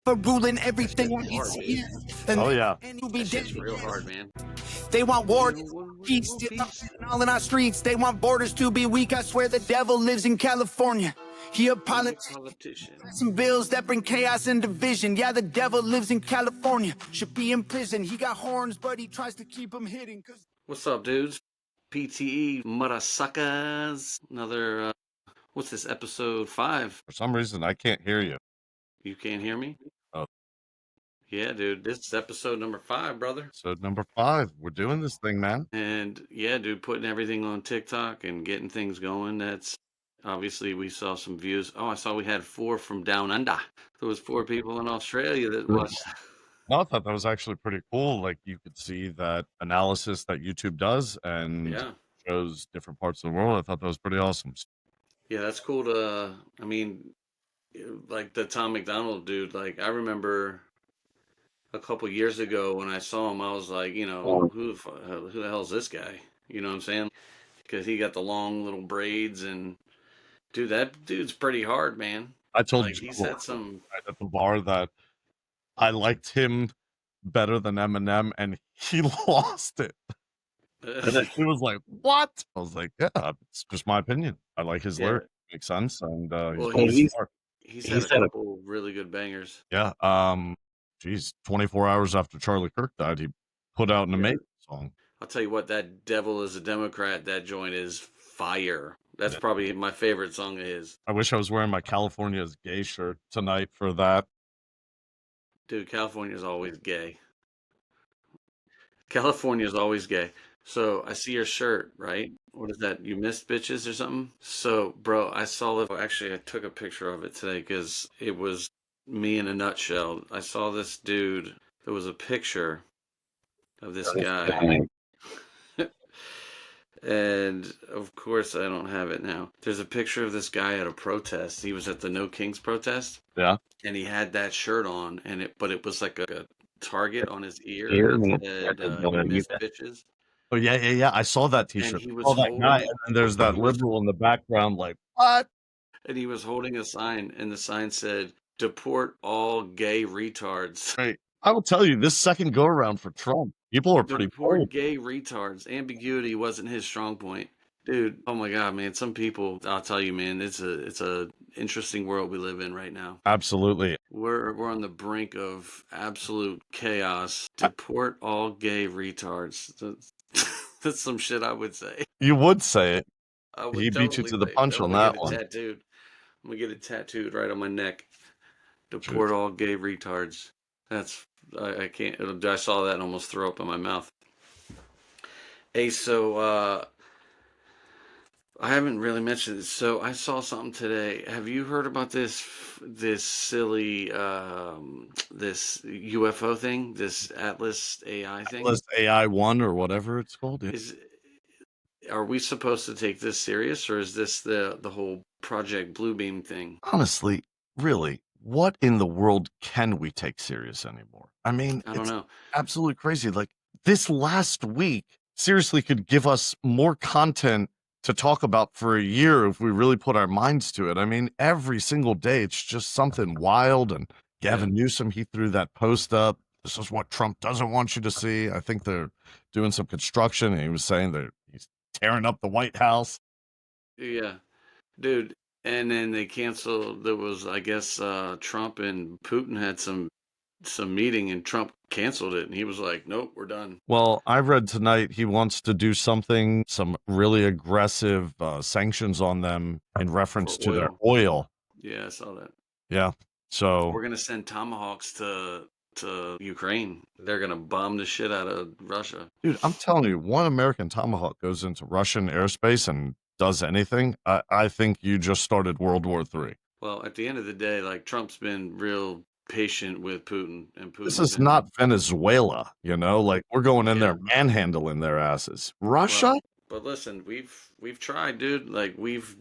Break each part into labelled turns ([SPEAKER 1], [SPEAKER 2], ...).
[SPEAKER 1] for ruling everything
[SPEAKER 2] That
[SPEAKER 1] on
[SPEAKER 2] shit's hard,
[SPEAKER 1] its
[SPEAKER 2] dude.
[SPEAKER 1] and
[SPEAKER 3] Oh yeah.
[SPEAKER 1] and you'll be
[SPEAKER 2] That
[SPEAKER 1] dead.
[SPEAKER 2] shit's real hard, man.
[SPEAKER 1] They want war,
[SPEAKER 2] You want
[SPEAKER 1] peace,
[SPEAKER 2] peace?
[SPEAKER 1] all in our streets. They want borders to be weak. I swear the devil lives in California. He a
[SPEAKER 2] Politician.
[SPEAKER 1] some bills that bring chaos and division. Yeah, the devil lives in California. Should be in prison. He got horns, but he tries to keep them hidden.
[SPEAKER 2] What's up, dudes? PTE Murasaka's another. What's this? Episode 5.
[SPEAKER 3] For some reason, I can't hear you.
[SPEAKER 2] You can't hear me?
[SPEAKER 3] Oh.
[SPEAKER 2] Yeah, dude. This is episode number 5, brother.
[SPEAKER 3] Episode number 5. We're doing this thing, man.
[SPEAKER 2] And yeah, dude, putting everything on TikTok and getting things going. That's obviously we saw some views. Oh, I saw we had 4 from down under. There was 4 people in Australia that watched.
[SPEAKER 3] No, I thought that was actually pretty cool. Like you could see that analysis that YouTube does and
[SPEAKER 2] Yeah.
[SPEAKER 3] shows different parts of the world. I thought that was pretty awesome.
[SPEAKER 2] Yeah, that's cool to, I mean, like the Tom McDonald dude, like I remember a couple years ago when I saw him, I was like, you know, who the hell is this guy? You know what I'm saying? Because he got the long little braids and dude, that dude's pretty hard, man.
[SPEAKER 3] I told
[SPEAKER 2] Like he's had some
[SPEAKER 3] right at the bar that I liked him better than Eminem, and he lost it. And then he was like, "What?" I was like, "Yeah, it's just my opinion. I like his lyrics. Makes sense." And
[SPEAKER 2] he's had a couple really good bangers.
[SPEAKER 3] Yeah. 24 hours after Charlie Kirk died, he put out an amazing song.
[SPEAKER 2] I'll tell you what, that Devil is a Democrat, that joint is fire. That's probably my favorite song of his.
[SPEAKER 3] I wish I was wearing my California's Gay shirt tonight for that.
[SPEAKER 2] Dude, California's always gay. California's always gay. So I see your shirt, right? What is that? You missed bitches or something? So, bro, I saw it. Actually, I took a picture of it today because it was me in a nutshell. I saw this dude. There was a picture of this guy. And of course, I don't have it now. There's a picture of this guy at a protest. He was at the No Kings protest.
[SPEAKER 3] Yeah.
[SPEAKER 2] And he had that shirt on, but it was like a target on his ear that said, "Miss bitches."
[SPEAKER 3] Oh yeah. I saw that T-shirt.
[SPEAKER 2] And he was
[SPEAKER 3] saw that guy,
[SPEAKER 2] holding-
[SPEAKER 3] and there's that liberal in the background, like what?
[SPEAKER 2] And he was holding a sign, and the sign said, "Deport all gay retards."
[SPEAKER 3] Right. I will tell you, this second go around for Trump, people are pretty
[SPEAKER 2] Deport
[SPEAKER 3] bold.
[SPEAKER 2] gay retards. Ambiguity wasn't his strong point, dude. Oh my god, man! Some people, I'll tell you, man, it's a interesting world we live in right now.
[SPEAKER 3] Absolutely.
[SPEAKER 2] We're on the brink of absolute chaos. Deport all gay retards. That's some shit I would say.
[SPEAKER 3] You would say it.
[SPEAKER 2] I would
[SPEAKER 3] He beat you
[SPEAKER 2] totally
[SPEAKER 3] to the
[SPEAKER 2] say it.
[SPEAKER 3] punch
[SPEAKER 2] I'm
[SPEAKER 3] on
[SPEAKER 2] gonna
[SPEAKER 3] that
[SPEAKER 2] get it
[SPEAKER 3] one.
[SPEAKER 2] Tattooed. I'm gonna get it tattooed right on my neck. Deport all gay retards. That's I can't. I saw that and almost throw up in my mouth. Hey, so I haven't really mentioned it. So I saw something today. Have you heard about this silly this UFO thing? This Atlas AI thing?
[SPEAKER 3] Atlas AI 1 or whatever it's called.
[SPEAKER 2] Are we supposed to take this serious, or is this the whole Project Bluebeam thing?
[SPEAKER 3] Honestly, really, what in the world can we take serious anymore? I mean,
[SPEAKER 2] I don't know.
[SPEAKER 3] Absolutely crazy. Like this last week seriously could give us more content to talk about for a year if we really put our minds to it. I mean, every single day it's just something wild. And Gavin Newsom, he threw that post up. This is what Trump doesn't want you to see. I think they're doing some construction, and he was saying that he's tearing up the White House.
[SPEAKER 2] Yeah, dude. And then they canceled. There was, I guess, Trump and Putin had some meeting, and Trump canceled it, and he was like, "Nope, we're done."
[SPEAKER 3] Well, I read tonight he wants to do some really aggressive sanctions on them in reference to their oil.
[SPEAKER 2] Yeah, I saw that.
[SPEAKER 3] Yeah, so
[SPEAKER 2] we're gonna send tomahawks to Ukraine. They're gonna bomb the shit out of Russia.
[SPEAKER 3] Dude, I'm telling you, one American tomahawk goes into Russian airspace and does anything, I think you just started World War III.
[SPEAKER 2] Well, at the end of the day, like Trump's been real patient with Putin, and Putin.
[SPEAKER 3] This is not Venezuela, you know. Like we're going in there manhandling their asses. Russia.
[SPEAKER 2] Well, but listen, we've tried, dude. Like we've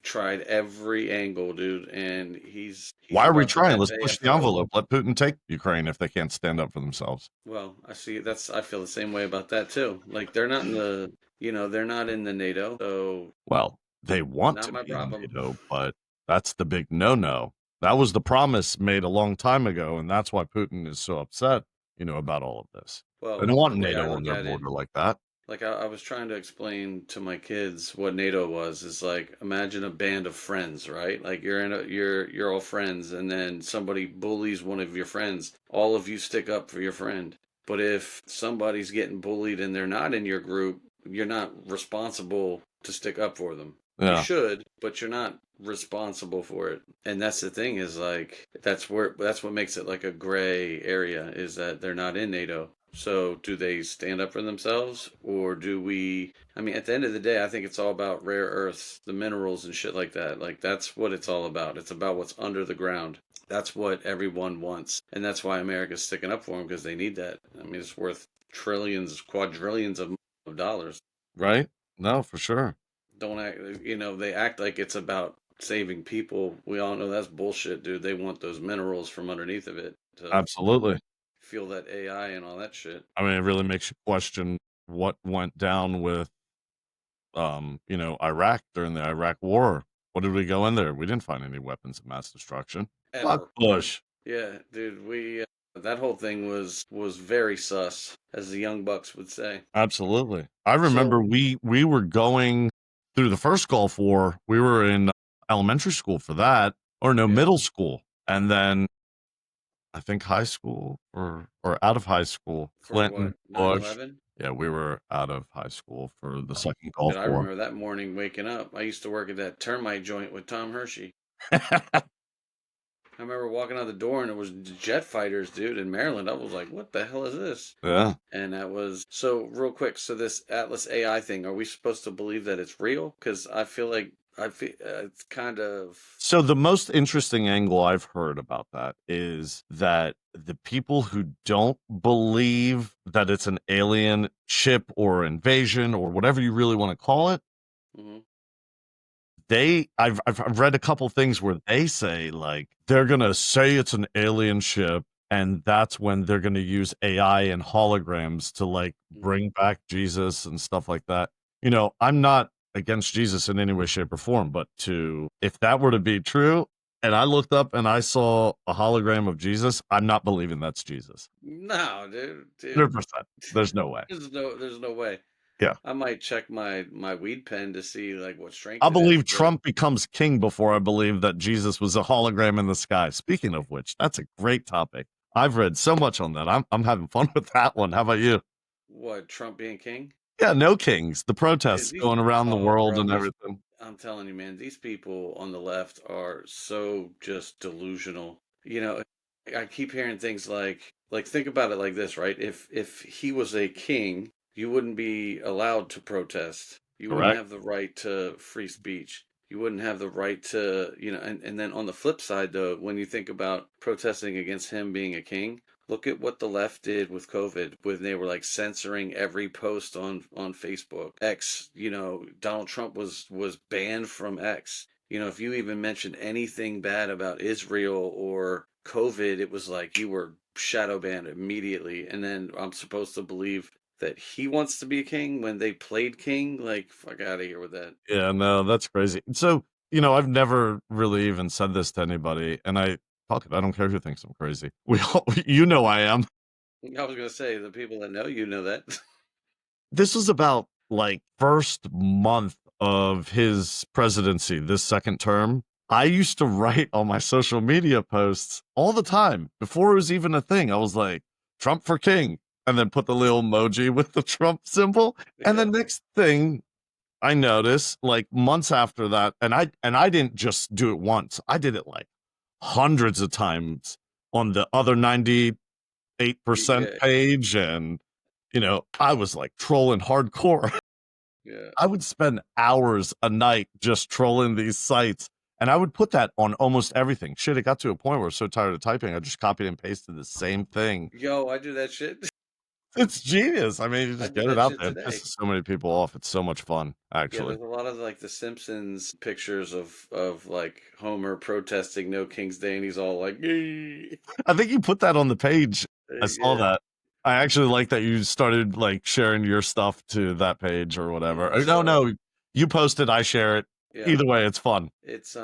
[SPEAKER 2] tried every angle, dude. And he's
[SPEAKER 3] why are we trying? Let's push the envelope. Let Putin take Ukraine if they can't stand up for themselves.
[SPEAKER 2] Well, I feel the same way about that too. Like they're not in the. They're not in the NATO, so.
[SPEAKER 3] Well, they want to be in NATO, but that's the big no-no. That was the promise made a long time ago, and that's why Putin is so upset, about all of this. They
[SPEAKER 2] Well,
[SPEAKER 3] don't want
[SPEAKER 2] the way I
[SPEAKER 3] NATO on
[SPEAKER 2] look
[SPEAKER 3] their
[SPEAKER 2] at it,
[SPEAKER 3] border like that.
[SPEAKER 2] like I was trying to explain to my kids what NATO was. Is like imagine a band of friends, right? Like you're all friends, and then somebody bullies one of your friends. All of you stick up for your friend. But if somebody's getting bullied and they're not in your group, you're not responsible to stick up for them. You
[SPEAKER 3] Yeah,
[SPEAKER 2] should, but you're not responsible for it. And that's the thing is like that's what makes it like a gray area is that they're not in NATO. So do they stand up for themselves or do we I mean at the end of the day I think it's all about rare earths, the minerals and shit like that. Like that's what it's all about. It's about what's under the ground. That's what everyone wants. And that's why America's sticking up for them because they need that. I mean it's worth trillions, quadrillions of dollars.
[SPEAKER 3] right? No, for sure.
[SPEAKER 2] Don't act, they act like it's about saving people. We all know that's bullshit, dude. They want those minerals from underneath of it to
[SPEAKER 3] Absolutely.
[SPEAKER 2] fuel that AI and all that shit.
[SPEAKER 3] I mean, it really makes you question what went down with, Iraq during the Iraq War. What did we go in there? We didn't find any weapons of mass destruction. Fuck
[SPEAKER 2] Ever.
[SPEAKER 3] Bush.
[SPEAKER 2] Yeah, dude, we that whole thing was very sus, as the young bucks would say.
[SPEAKER 3] Absolutely. I remember
[SPEAKER 2] So,
[SPEAKER 3] we were going through the first Gulf War. We were in elementary school for that, or no,
[SPEAKER 2] yeah,
[SPEAKER 3] middle school, and then I think high school or out of high school.
[SPEAKER 2] for what?
[SPEAKER 3] Clinton, Bush.
[SPEAKER 2] 9/11?
[SPEAKER 3] Yeah, we were out of high school for the second
[SPEAKER 2] Dude,
[SPEAKER 3] Gulf
[SPEAKER 2] I
[SPEAKER 3] War.
[SPEAKER 2] remember that morning waking up. I used to work at that termite joint with Tom Hershey. I remember walking out the door and it was jet fighters, dude, in Maryland. I was like, what the hell is this?
[SPEAKER 3] Yeah.
[SPEAKER 2] And that was so real quick. So this Atlas AI thing, are we supposed to believe that it's real? Because I feel it's kind of
[SPEAKER 3] So the most interesting angle I've heard about that is that the people who don't believe that it's an alien ship or invasion or whatever you really want to call it,
[SPEAKER 2] mhm.
[SPEAKER 3] I've read a couple things where they say like they're gonna say it's an alien ship, and that's when they're gonna use AI and holograms to like bring back Jesus and stuff like that. I'm not against Jesus in any way, shape, or form, but if that were to be true, and I looked up and I saw a hologram of Jesus, I'm not believing that's Jesus.
[SPEAKER 2] No, dude,
[SPEAKER 3] 100%. There's no way.
[SPEAKER 2] there's no way.
[SPEAKER 3] Yeah.
[SPEAKER 2] I might check my weed pen to see like what strength
[SPEAKER 3] I
[SPEAKER 2] it is,
[SPEAKER 3] believe
[SPEAKER 2] but
[SPEAKER 3] Trump becomes king before I believe that Jesus was a hologram in the sky. Speaking of which, that's a great topic. I've read so much on that. I'm having fun with that one. How about you?
[SPEAKER 2] what Trump being king?
[SPEAKER 3] Yeah, no kings. The
[SPEAKER 2] Dude,
[SPEAKER 3] protests
[SPEAKER 2] these
[SPEAKER 3] going around the
[SPEAKER 2] oh
[SPEAKER 3] world
[SPEAKER 2] bro,
[SPEAKER 3] and
[SPEAKER 2] these
[SPEAKER 3] everything.
[SPEAKER 2] I'm telling you, man, these people on the left are so just delusional. I keep hearing things like think about it like this, right? If he was a king, you wouldn't be allowed to protest. You wouldn't
[SPEAKER 3] Correct.
[SPEAKER 2] have the right to free speech. You wouldn't have the right to, and then on the flip side though, when you think about protesting against him being a king, look at what the left did with COVID, when they were like censoring every post on Facebook. X, Donald Trump was banned from X. If you even mentioned anything bad about Israel or COVID, it was like you were shadow banned immediately. And then I'm supposed to believe that he wants to be a king when they played king? Like, fuck out of here with that.
[SPEAKER 3] Yeah, no, that's crazy. So, I've never really even said this to anybody, and fuck it, I don't care who thinks I'm crazy. I am.
[SPEAKER 2] I was gonna say the people that know you know that.
[SPEAKER 3] This was about like first month of his presidency, this second term. I used to write on my social media posts all the time before it was even a thing. I was like, Trump for king, and then put the little emoji with the Trump symbol. And the
[SPEAKER 2] Yeah,
[SPEAKER 3] next thing I noticed, like months after that, and I didn't just do it once. I did it like hundreds of times on the other 98%
[SPEAKER 2] yeah,
[SPEAKER 3] page, and I was like trolling hardcore.
[SPEAKER 2] yeah.
[SPEAKER 3] I would spend hours a night just trolling these sites, and I would put that on almost everything. Shit, it got to a point where I was so tired of typing, I just copied and pasted the same thing.
[SPEAKER 2] Yo, I do that shit.
[SPEAKER 3] It's genius. I mean, you
[SPEAKER 2] I
[SPEAKER 3] just
[SPEAKER 2] did
[SPEAKER 3] get it
[SPEAKER 2] that
[SPEAKER 3] out
[SPEAKER 2] shit
[SPEAKER 3] there. It
[SPEAKER 2] today.
[SPEAKER 3] pisses so many people off. It's so much fun,
[SPEAKER 2] Yeah,
[SPEAKER 3] actually.
[SPEAKER 2] there's a lot of like the Simpsons pictures of like Homer protesting No King's Day, and he's all like, "Yay."
[SPEAKER 3] I think you put that on the page. I saw
[SPEAKER 2] Yeah,
[SPEAKER 3] that. I actually like that you started like sharing your stuff to that page or whatever.
[SPEAKER 2] yeah.
[SPEAKER 3] No,
[SPEAKER 2] So
[SPEAKER 3] no, you post it, I share it.
[SPEAKER 2] yeah,
[SPEAKER 3] Either way, it's fun.
[SPEAKER 2] it's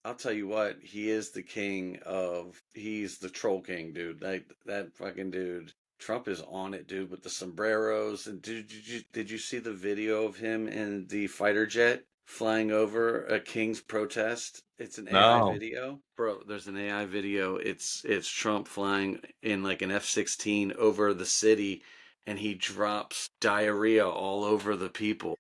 [SPEAKER 2] I'll tell you what, he is the king of, he's the troll king, dude. Like that fucking dude. Trump is on it, dude, with the sombreros. And did you see the video of him in the fighter jet flying over a King's protest? It's an AI
[SPEAKER 3] No.
[SPEAKER 2] video, bro. There's an AI video. It's Trump flying in like an F-16 over the city, and he drops diarrhea all over the people.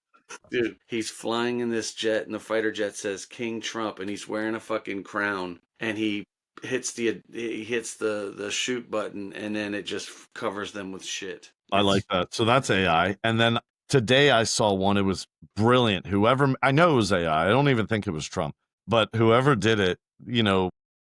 [SPEAKER 2] Dude, he's flying in this jet, and the fighter jet says King Trump, and he's wearing a fucking crown, and he hits the shoot button, and then it just covers them with shit.
[SPEAKER 3] I like
[SPEAKER 2] It's
[SPEAKER 3] that. So that's AI. And then today I saw one. It was brilliant. Whoever, I know it was AI. I don't even think it was Trump, but whoever did it,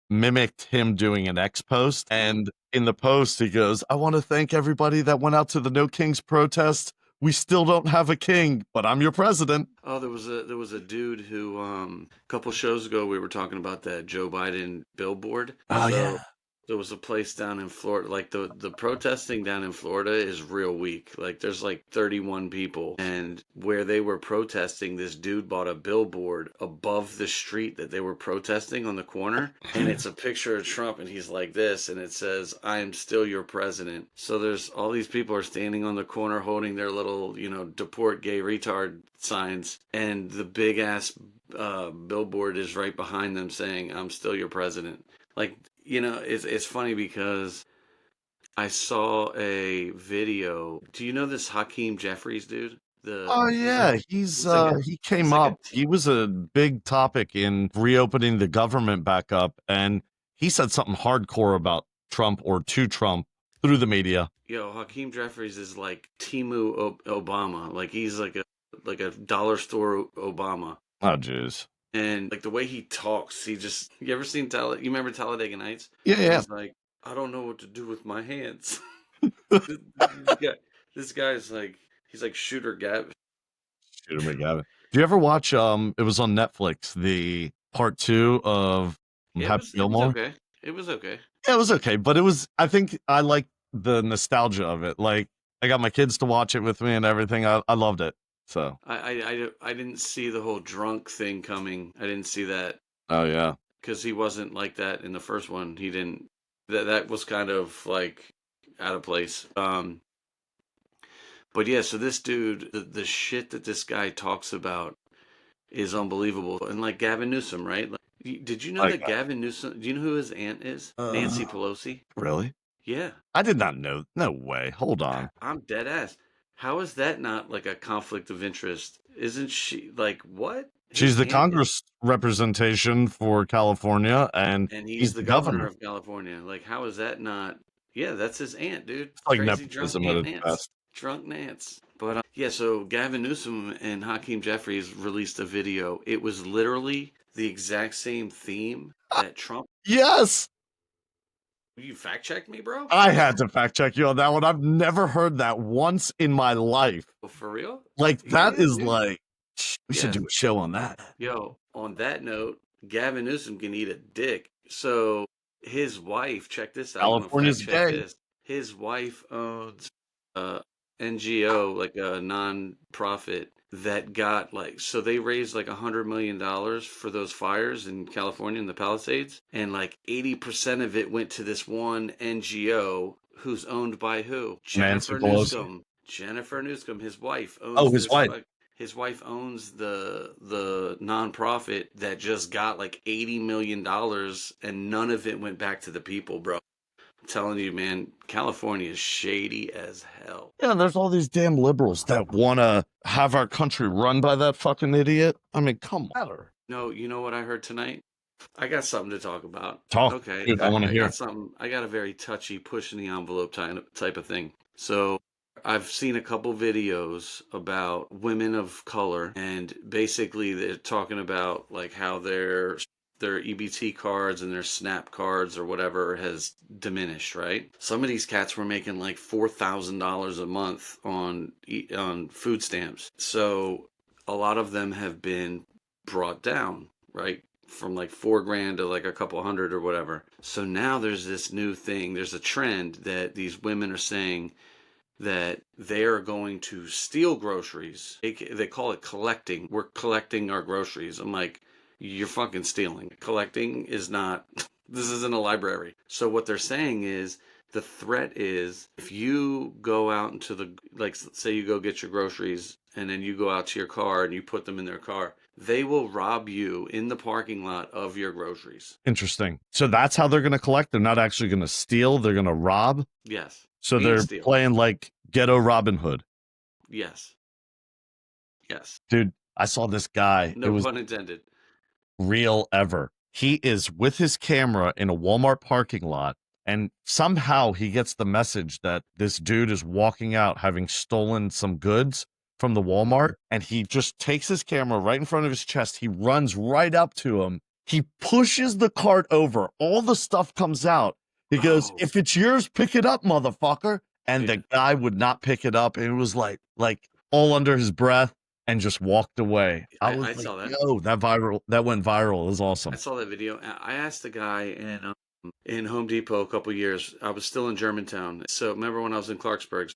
[SPEAKER 3] mimicked him doing an X post. And in the post, he goes, I want to thank everybody that went out to the No Kings protest. We still don't have a king, but I'm your president.
[SPEAKER 2] Oh, there was a dude who a couple shows ago we were talking about that Joe Biden billboard.
[SPEAKER 3] Oh,
[SPEAKER 2] So
[SPEAKER 3] yeah.
[SPEAKER 2] there was a place down in Florida, like the protesting down in Florida is real weak. Like there's like 31 people, and where they were protesting, this dude bought a billboard above the street that they were protesting on the corner, and it's a picture of Trump, and he's like this, and it says, "I am still your president." So there's all these people are standing on the corner holding their little, deport gay retard signs, and the big ass billboard is right behind them saying, "I'm still your president." Like, it's funny because I saw a video. Do you know this Hakeem Jeffries dude?
[SPEAKER 3] Oh
[SPEAKER 2] He's like
[SPEAKER 3] yeah,
[SPEAKER 2] he's like a
[SPEAKER 3] he
[SPEAKER 2] he's
[SPEAKER 3] came
[SPEAKER 2] like a
[SPEAKER 3] up. He was a big topic in reopening the government back up, and he said something hardcore about Trump or to Trump through the media.
[SPEAKER 2] Hakeem Jeffries is like Timu Obama. Like he's like a dollar store Obama.
[SPEAKER 3] Oh jeez.
[SPEAKER 2] And like the way he talks, you ever seen you remember Talladega Nights?
[SPEAKER 3] Yeah,
[SPEAKER 2] And
[SPEAKER 3] yeah.
[SPEAKER 2] he's like, I don't know what to do with my hands. This guy's like, he's like Shooter Gavin.
[SPEAKER 3] Shooter McGavin. Do you ever watch it was on Netflix, the part 2 of
[SPEAKER 2] Yeah,
[SPEAKER 3] Happy
[SPEAKER 2] it was
[SPEAKER 3] Gilmore?
[SPEAKER 2] okay. It was okay.
[SPEAKER 3] Yeah, it was okay, but I think I like the nostalgia of it. Like I got my kids to watch it with me and everything. I loved it. So,
[SPEAKER 2] I didn't see the whole drunk thing coming. I didn't see that
[SPEAKER 3] oh yeah.
[SPEAKER 2] because he wasn't like that in the first one. He didn't. That was kind of like out of place. But yeah, so this dude, the shit that this guy talks about is unbelievable. And like Gavin Newsom, right? Like, did you know
[SPEAKER 3] Like
[SPEAKER 2] that Gavin Newsom? Do you know who his aunt is? Nancy Pelosi.
[SPEAKER 3] really?
[SPEAKER 2] Yeah,
[SPEAKER 3] I did not know. No way. Hold on.
[SPEAKER 2] I'm dead ass. How is that not like a conflict of interest? Isn't she like what?
[SPEAKER 3] She's
[SPEAKER 2] His
[SPEAKER 3] the
[SPEAKER 2] aunt is,
[SPEAKER 3] Congress representation for California, and
[SPEAKER 2] and
[SPEAKER 3] he's
[SPEAKER 2] he's the
[SPEAKER 3] the
[SPEAKER 2] governor
[SPEAKER 3] governor.
[SPEAKER 2] of California. Like, how is that not? Yeah, that's his aunt, dude.
[SPEAKER 3] It's like
[SPEAKER 2] Crazy drunk
[SPEAKER 3] nepotism at
[SPEAKER 2] Aunt
[SPEAKER 3] its
[SPEAKER 2] Nance.
[SPEAKER 3] best.
[SPEAKER 2] Drunk Nance. But yeah, so Gavin Newsom and Hakeem Jeffries released a video. It was literally the exact same theme that Trump.
[SPEAKER 3] Yes,
[SPEAKER 2] You fact checked me, bro?
[SPEAKER 3] I had to fact check you on that one. I've never heard that once in my life.
[SPEAKER 2] Oh, for real?
[SPEAKER 3] Like that
[SPEAKER 2] Yeah,
[SPEAKER 3] is
[SPEAKER 2] dude.
[SPEAKER 3] like we should
[SPEAKER 2] Yeah.
[SPEAKER 3] do a show on that.
[SPEAKER 2] Yo, on that note, Gavin Newsom can eat a dick. So his wife, check this out. I'm gonna fact
[SPEAKER 3] California's
[SPEAKER 2] check
[SPEAKER 3] gay.
[SPEAKER 2] this. His wife owns a NGO, like a non-profit that got like, so they raised like $100 million for those fires in California in the Palisades, and like 80% of it went to this one NGO who's owned by who?
[SPEAKER 3] Nancy
[SPEAKER 2] Jennifer
[SPEAKER 3] Pelosi.
[SPEAKER 2] Newsom. Jennifer Newsom, his wife owns
[SPEAKER 3] Oh, his
[SPEAKER 2] this
[SPEAKER 3] wife.
[SPEAKER 2] his wife owns the nonprofit that just got like $80 million, and none of it went back to the people, bro. I'm telling you, man, California is shady as hell.
[SPEAKER 3] Yeah, there's all these damn liberals that want to have our country run by that fucking idiot. I mean, come on.
[SPEAKER 2] No, you know what I heard tonight? I got something to talk about.
[SPEAKER 3] Talk.
[SPEAKER 2] Okay,
[SPEAKER 3] Dude, I want to
[SPEAKER 2] I
[SPEAKER 3] hear.
[SPEAKER 2] got something. I got a very touchy, pushing the envelope type of thing. So I've seen a couple videos about women of color, and basically they're talking about like how their EBT cards and their SNAP cards or whatever has diminished, right? Some of these cats were making like $4,000 a month on food stamps. So a lot of them have been brought down, right? From like $4,000 to like a couple hundred or whatever. So now there's this new thing. There's a trend that these women are saying that they are going to steal groceries. They call it collecting. We're collecting our groceries. I'm like, you're fucking stealing. Collecting is not, this isn't a library. So what they're saying is the threat is if you go out into the, like, say you go get your groceries and then you go out to your car and you put them in their car, they will rob you in the parking lot of your groceries.
[SPEAKER 3] Interesting. So that's how they're going to collect. They're not actually going to steal. They're going to rob.
[SPEAKER 2] Yes.
[SPEAKER 3] So
[SPEAKER 2] Speed
[SPEAKER 3] they're
[SPEAKER 2] steal.
[SPEAKER 3] playing like ghetto Robin Hood.
[SPEAKER 2] Yes. Yes.
[SPEAKER 3] Dude, I saw this guy.
[SPEAKER 2] No
[SPEAKER 3] It was
[SPEAKER 2] pun intended.
[SPEAKER 3] real ever. He is with his camera in a Walmart parking lot, and somehow he gets the message that this dude is walking out having stolen some goods from the Walmart, and he just takes his camera right in front of his chest. He runs right up to him. He pushes the cart over. All the stuff comes out. He goes,
[SPEAKER 2] Oh.
[SPEAKER 3] "If it's yours, pick it up, motherfucker." And
[SPEAKER 2] Yeah.
[SPEAKER 3] the guy would not pick it up, and it was like all under his breath, and just walked away. I was
[SPEAKER 2] I
[SPEAKER 3] like,
[SPEAKER 2] saw that.
[SPEAKER 3] "Yo, that went viral. It was awesome."
[SPEAKER 2] I saw that video. I asked the guy in Home Depot a couple years. I was still in Germantown. So remember when I was in Clarksburg?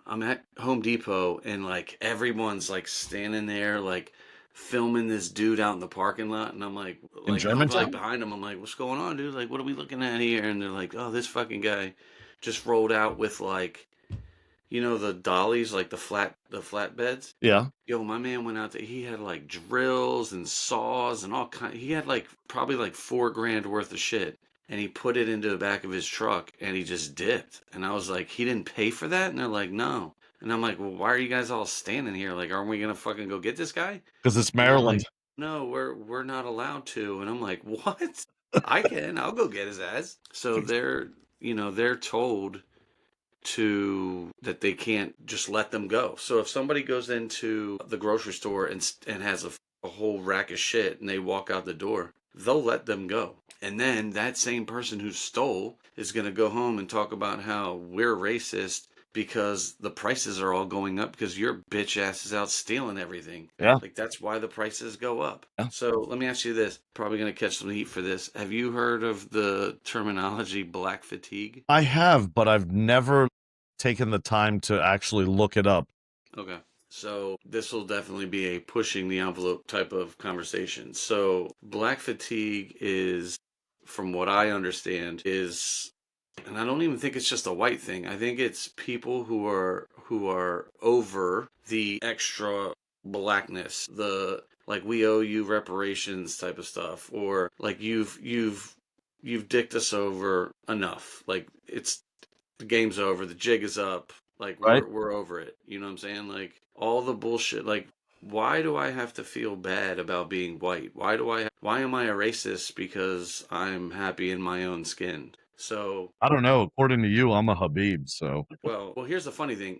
[SPEAKER 2] I'm at Home Depot and like everyone's like standing there like filming this dude out in the parking lot, and I'm like I'm
[SPEAKER 3] Germantown?
[SPEAKER 2] like behind him. I'm like, what's going on, dude? Like, what are we looking at here? And they're like, oh, this fucking guy just rolled out with like, you know, the dollies, like the flatbeds.
[SPEAKER 3] Yeah.
[SPEAKER 2] Yo, my man went out there. He had like drills and saws and all kind. He had like probably like $4,000 worth of shit, and he put it into the back of his truck, and he just dipped. And I was like, he didn't pay for that, and they're like, no. And I'm like, well, why are you guys all standing here? Like, aren't we gonna fucking go get this guy?
[SPEAKER 3] Because it's
[SPEAKER 2] And they're
[SPEAKER 3] Maryland.
[SPEAKER 2] like, no, we're not allowed to. And I'm like, what? I can. I'll go get his ass. So they're told that they can't just let them go. So if somebody goes into the grocery store and has a whole rack of shit and they walk out the door, they'll let them go. And then that same person who stole is going to go home and talk about how we're racist because the prices are all going up because your bitch ass is out stealing everything.
[SPEAKER 3] Yeah.
[SPEAKER 2] Like that's why the prices go up.
[SPEAKER 3] Yeah.
[SPEAKER 2] So let me ask you this. Probably going to catch some heat for this. Have you heard of the terminology black fatigue?
[SPEAKER 3] I have, but I've never taken the time to actually look it up.
[SPEAKER 2] Okay. So this will definitely be a pushing the envelope type of conversation. So black fatigue is, from what I understand, and I don't even think it's just a white thing. I think it's people who are over the extra blackness, the like we owe you reparations type of stuff, or like you've dicked us over enough. Like the game's over, the jig is up. Like
[SPEAKER 3] Right.
[SPEAKER 2] we're over it. You know what I'm saying? Like all the bullshit. Like why do I have to feel bad about being white? Why am I a racist because I'm happy in my own skin? So
[SPEAKER 3] I don't know. According to you, I'm a Habib. So
[SPEAKER 2] well, here's the funny thing.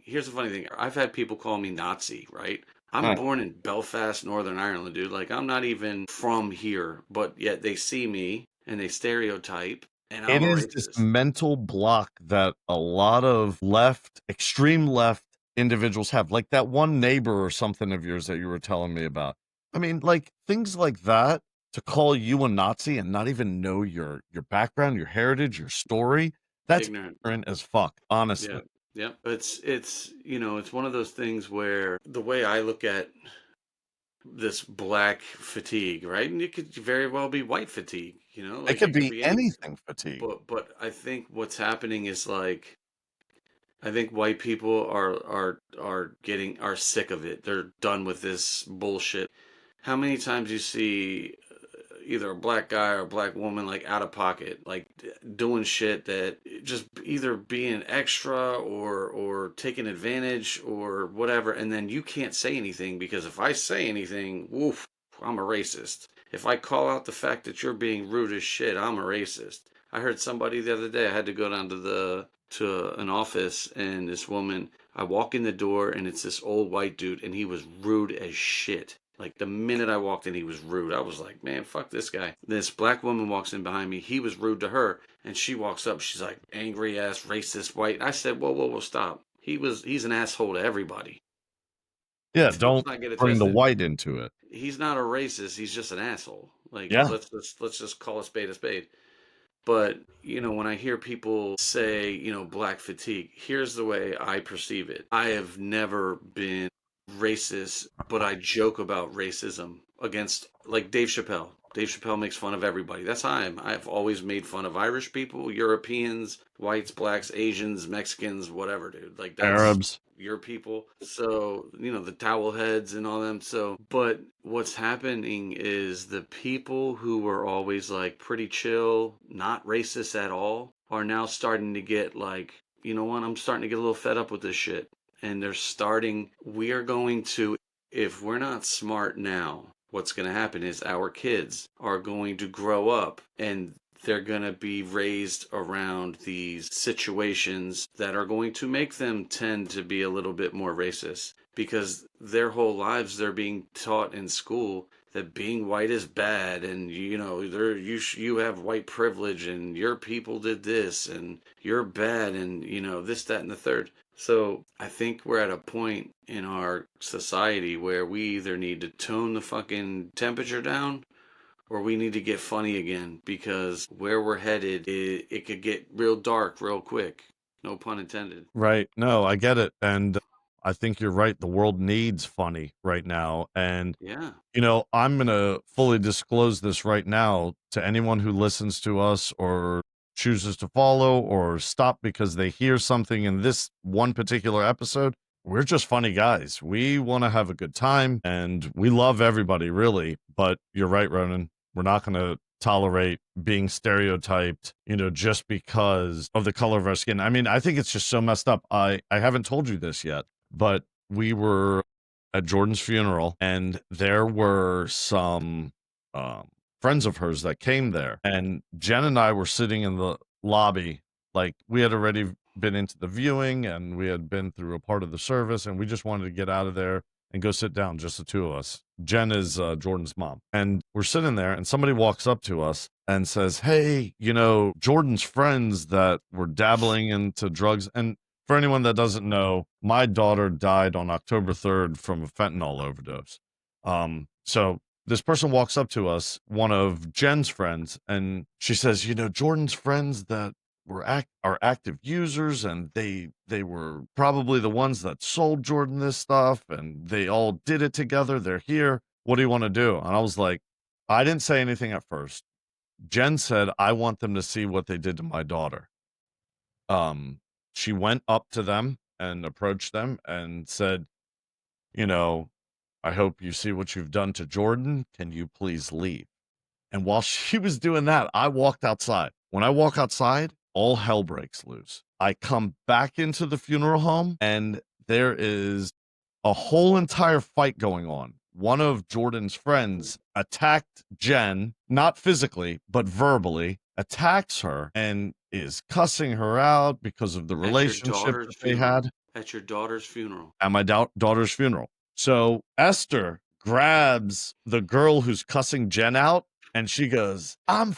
[SPEAKER 2] I've had people call me Nazi, right? I'm
[SPEAKER 3] Huh.
[SPEAKER 2] born in Belfast, Northern Ireland, dude. Like I'm not even from here, but yet they see me and they stereotype, and I'm
[SPEAKER 3] It
[SPEAKER 2] a
[SPEAKER 3] is this
[SPEAKER 2] racist.
[SPEAKER 3] mental block that a lot of extreme left individuals have. Like that one neighbor or something of yours that you were telling me about. I mean, like things like that, to call you a Nazi and not even know your background, your heritage, your story, that's
[SPEAKER 2] Ignorant.
[SPEAKER 3] ignorant as fuck, honestly.
[SPEAKER 2] Yeah. Yeah. It's one of those things where the way I look at this black fatigue, right? And it could very well be white fatigue,
[SPEAKER 3] It
[SPEAKER 2] like
[SPEAKER 3] could
[SPEAKER 2] it could
[SPEAKER 3] be
[SPEAKER 2] be any,
[SPEAKER 3] anything fatigue.
[SPEAKER 2] but I think what's happening is like I think white people are sick of it. They're done with this bullshit. How many times you see either a black guy or a black woman like out of pocket, like doing shit that just either being extra or taking advantage or whatever, and then you can't say anything because if I say anything, woof, I'm a racist. If I call out the fact that you're being rude as shit, I'm a racist. I heard somebody the other day. I had to go down to an office, and this woman. I walk in the door, and it's this old white dude, and he was rude as shit. Like the minute I walked in, he was rude. I was like, man, fuck this guy. This black woman walks in behind me. He was rude to her, and she walks up. She's like, angry ass, racist, white. I said, whoa, whoa, whoa, stop. He's an asshole to everybody.
[SPEAKER 3] Yeah,
[SPEAKER 2] Let's
[SPEAKER 3] don't
[SPEAKER 2] not get it
[SPEAKER 3] bring the
[SPEAKER 2] twisted.
[SPEAKER 3] white into it.
[SPEAKER 2] He's not a racist. He's just an asshole. Like
[SPEAKER 3] Yeah.
[SPEAKER 2] let's just call a spade a spade. But, when I hear people say, black fatigue, here's the way I perceive it. I have never been racist, but I joke about racism against, like, Dave Chappelle. Dave Chappelle makes fun of everybody. That's how I am. I've always made fun of Irish people, Europeans, whites, blacks, Asians, Mexicans, whatever, dude. Like, that's
[SPEAKER 3] Arabs.
[SPEAKER 2] your people. So, you know, the towel heads and all them. So, but what's happening is the people who were always like pretty chill, not racist at all, are now starting to get like, you know what, I'm starting to get a little fed up with this shit. And we are going to, if we're not smart now, what's going to happen is our kids are going to grow up and they're going to be raised around these situations that are going to make them tend to be a little bit more racist, because their whole lives they're being taught in school that being white is bad, and you know you have white privilege and your people did this and you're bad, and you know this, that, and the third. So I think we're at a point in our society where we either need to tone the fucking temperature down or we need to get funny again, because where we're headed, it could get real dark real quick. No pun intended.
[SPEAKER 3] Right. No, I get it. And I think you're right. The world needs funny right now. And,
[SPEAKER 2] Yeah.
[SPEAKER 3] you know, I'm going to fully disclose this right now to anyone who listens to us or chooses to follow or stop because they hear something in this one particular episode. We're just funny guys. We want to have a good time and we love everybody, really. But you're right, Ronan. We're not going to tolerate being stereotyped, you know, just because of the color of our skin. I mean, I think it's just so messed up. I haven't told you this yet, but we were at Jordan's funeral and there were some friends of hers that came there, and Jen and I were sitting in the lobby. Like, we had already been into the viewing and we had been through a part of the service and we just wanted to get out of there and go sit down, just the two of us. Jen is Jordan's mom. And we're sitting there and somebody walks up to us and says, hey, you know, Jordan's friends that were dabbling into drugs. And for anyone that doesn't know, my daughter died on October 3rd from a fentanyl overdose. So this person walks up to us, one of Jen's friends, and she says, you know, Jordan's friends that are active users, and they were probably the ones that sold Jordan this stuff, and they all did it together. They're here. What do you want to do? And I was like, I didn't say anything at first. Jen said, I want them to see what they did to my daughter. She went up to them and approached them and said, you know, I hope you see what you've done to Jordan. Can you please leave? And while she was doing that, I walked outside. When I walk outside, all hell breaks loose. I come back into the funeral home and there is a whole entire fight going on. One of Jordan's friends attacked Jen, not physically, but verbally, attacks her and is cussing her out because of the relationship that they had.
[SPEAKER 2] At your daughter's funeral.
[SPEAKER 3] At my daughter's funeral. So Esther grabs the girl who's cussing Jen out and she goes, I'm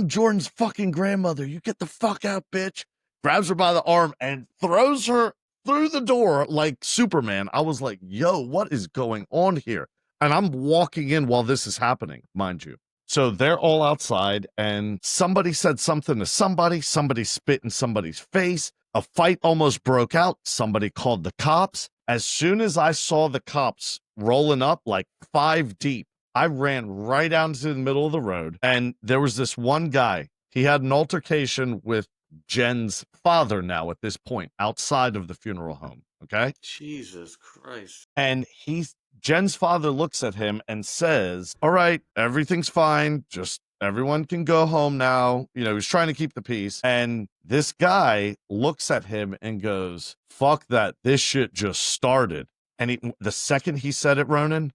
[SPEAKER 3] Jordan's fucking grandmother. You get the fuck out, bitch. Grabs her by the arm and throws her through the door like Superman. I was like, yo, what is going on here? And I'm walking in while this is happening, mind you. So they're all outside and somebody said something to somebody spit in somebody's face. A fight almost broke out. Somebody called the cops. As soon as I saw the cops rolling up like 5 deep, I ran right out into the middle of the road. And there was this one guy. He had an altercation with Jen's father now at this point, outside of the funeral home. Okay.
[SPEAKER 2] Jesus Christ.
[SPEAKER 3] And Jen's father looks at him and says, all right, everything's fine. Just everyone can go home now. You know, he's trying to keep the peace. And this guy looks at him and goes, fuck that. This shit just started. And the second he said it, Ronan,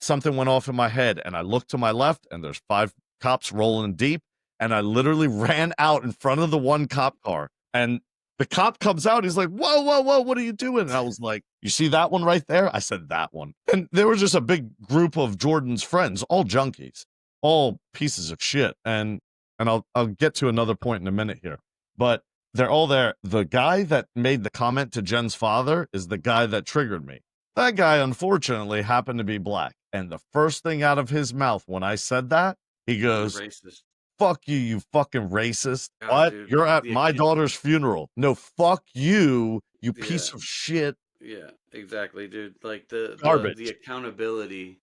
[SPEAKER 3] something went off in my head and I looked to my left and there's 5 cops rolling deep. And I literally ran out in front of the one cop car. And the cop comes out. He's like, whoa, whoa, whoa, what are you doing? And I was like, you see that one right there? I said, that one. And there was just a big group of Jordan's friends, all junkies, all pieces of shit. And I'll get to another point in a minute here. But they're all there. The guy that made the comment to Jen's father is the guy that triggered me. That guy, unfortunately, happened to be black. And the first thing out of his mouth when I said that, he goes,
[SPEAKER 2] racist.
[SPEAKER 3] Fuck you, you fucking racist.
[SPEAKER 2] God,
[SPEAKER 3] what?
[SPEAKER 2] dude.
[SPEAKER 3] You're at my daughter's funeral. No, fuck you, you piece of shit.
[SPEAKER 2] Yeah, exactly, dude. Like the
[SPEAKER 3] Garbage.
[SPEAKER 2] the accountability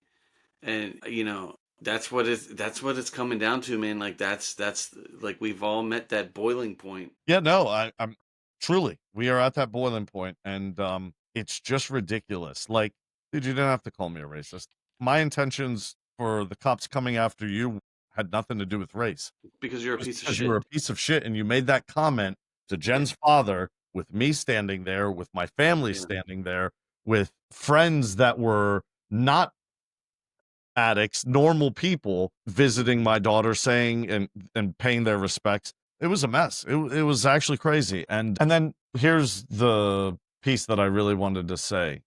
[SPEAKER 2] And that's what it's coming down to, man. Like that's like we've all met that boiling point.
[SPEAKER 3] Yeah, no, I'm truly, we are at that boiling point, and it's just ridiculous. Like, dude, you didn't have to call me a racist. My intentions for the cops coming after you had nothing to do with race.
[SPEAKER 2] Because you're a
[SPEAKER 3] Just
[SPEAKER 2] piece of
[SPEAKER 3] because you were a
[SPEAKER 2] shit.
[SPEAKER 3] piece of shit, and you made that comment to Jen's father, with me standing there, with my family
[SPEAKER 2] Yeah.
[SPEAKER 3] standing there, with friends that were not addicts, normal people visiting my daughter, saying and paying their respects. It was a mess. It was actually crazy. And then here's the piece that I really wanted to say.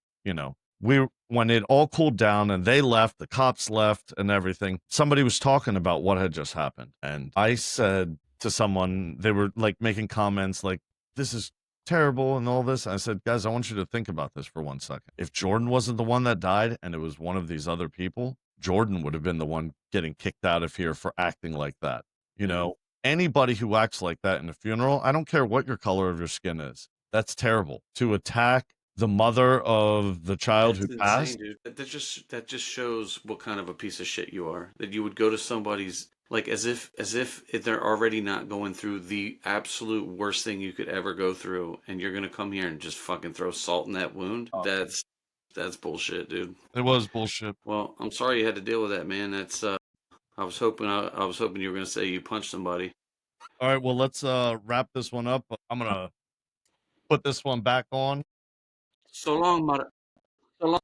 [SPEAKER 3] When it all cooled down and they left, the cops left and everything, somebody was talking about what had just happened. And I said to someone, they were like making comments like, this is terrible and all this. I said, guys, I want you to think about this for 1 second. If Jordan wasn't the one that died and it was one of these other people, Jordan would have been the one getting kicked out of here for acting like that. Anybody who acts like that in a funeral, I don't care what your color of your skin is. That's terrible. To attack the mother of the child
[SPEAKER 2] That's
[SPEAKER 3] who
[SPEAKER 2] insane,
[SPEAKER 3] passed.
[SPEAKER 2] dude. That just shows what kind of a piece of shit you are. That you would go to somebody's, like, as if they're already not going through the absolute worst thing you could ever go through, and you're gonna come here and just fucking throw salt in that wound.
[SPEAKER 3] Oh.
[SPEAKER 2] That's bullshit, dude.
[SPEAKER 3] It was bullshit.
[SPEAKER 2] Well, I'm sorry you had to deal with that, man. That's I was hoping you were gonna say you punched somebody.
[SPEAKER 3] All right, well, let's wrap this one up. I'm gonna put this one back on.
[SPEAKER 2] So long, mother. So long.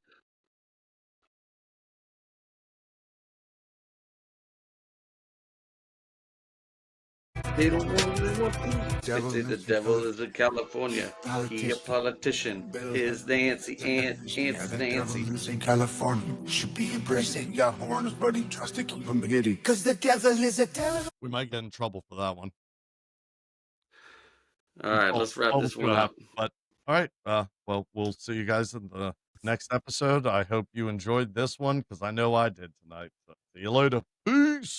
[SPEAKER 2] They don't want to. The devil is in California. He a politician. His Nancy Nancy.
[SPEAKER 1] In California, should be in prison. Got horns, but he tries to keep him hidden. Cause the devil is a devil.
[SPEAKER 3] We might get in trouble for that one.
[SPEAKER 2] All right, let's wrap this one up.
[SPEAKER 3] But all right, well, we'll see you guys in the next episode. I hope you enjoyed this one because I know I did tonight. So see you later. Peace.